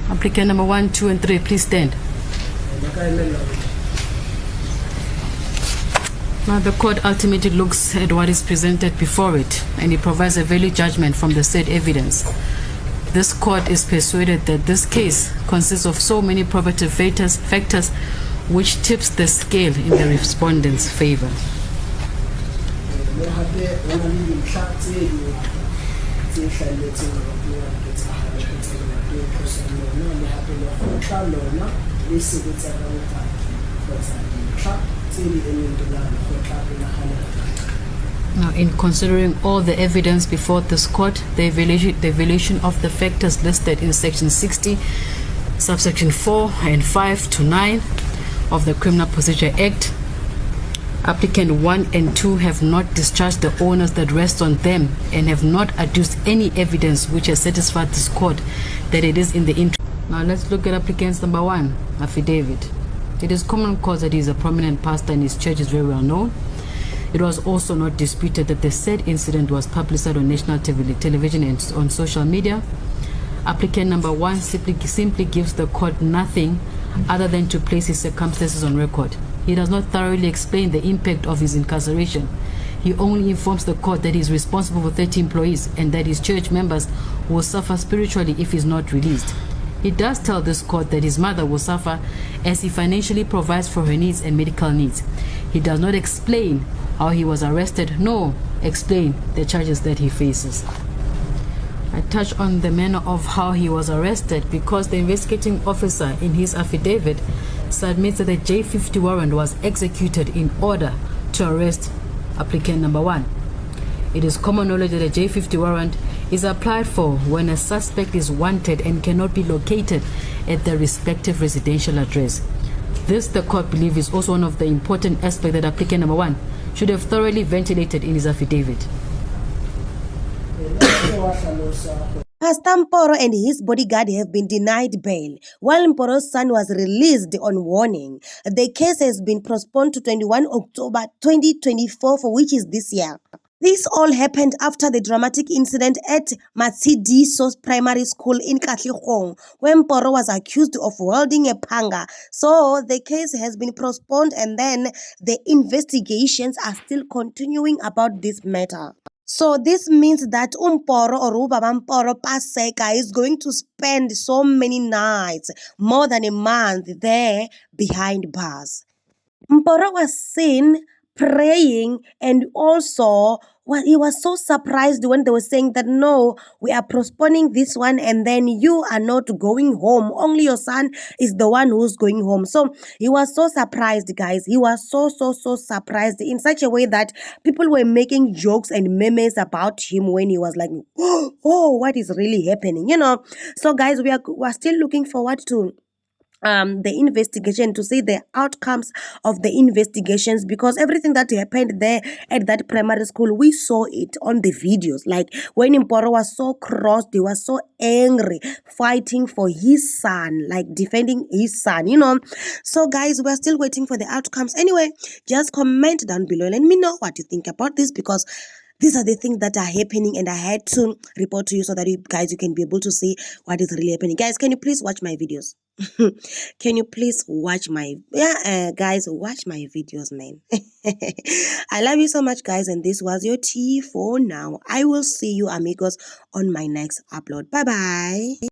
Applicant number 1, 2, and 3, please stand. Now the court ultimately looks at what is presented before it, and it provides a valid judgment from the said evidence. This court is persuaded that this case consists of so many probative factors which tips the scale in the respondent's favor. Now, in considering all the evidence before this court, the evaluation of the factors listed in section 60, subsection 4 and 5 to 9 of the Criminal Procedure Act, applicant 1 and 2 have not discharged the onus that rests on them and have not adduced any evidence which has satisfied this court that it is in the interest. Now let's look at applicant's number 1, affidavit. It is common cause that he is a prominent pastor and his church is very well known. It was also not disputed that the said incident was publicized on national television and on social media. Applicant number 1 simply gives the court nothing other than to place his circumstances on record. He does not thoroughly explain the impact of his incarceration. He only informs the court that he is responsible for 30 employees and that his church members will suffer spiritually if he is not released. He does tell this court that his mother will suffer as he financially provides for her needs and medical needs. He does not explain how he was arrested, nor explain the charges that he faces. I touch on the manner of how he was arrested because the investigating officer in his affidavit submits that the J50 warrant was executed in order to arrest applicant number 1. It is common knowledge that a J50 warrant is applied for when a suspect is wanted and cannot be located at their respective residential address. This, the court believes, is also one of the important aspects that applicant number 1 should have thoroughly ventilated in his affidavit. Pastor Mboro and his bodyguard have been denied bail, while Mboro's son was released on warning. The case has been postponed to 21 October 2024, for which is this year. This all happened after the dramatic incident at Matsidiso Primary School in Katlehong, where Mboro was accused of wielding a panga. So the case has been postponed and then the investigations are still continuing about this matter. So this means that Mboro or Ubaba Mboro Paseka is going to spend so many nights, more than a month, there behind bars. Mboro was seen praying, and also he was so surprised when they were saying that no, we are postponing this one and then you are not going home, only your son is the one who's going home. So he was so surprised, guys. He was so surprised in such a way that people were making jokes and memes about him when he was like, oh, what is really happening, So guys, we are still looking forward to the investigation, to see the outcomes of the investigations, because everything that happened there at that primary school, we saw it on the videos. Like when Mboro was so crossed, he was so angry, fighting for his son, like defending his son, So guys, we're still waiting for the outcomes. Anyway, just comment down below, let me know what you think about this, because these are the things that are happening and I had to report to you so that you can be able to see what is really happening. Guys, can you please watch my videos? Can you please watch my guys, watch my videos, man. I love you so much, guys, and this was your tea for now. I will see you amigos on my next upload. Bye bye.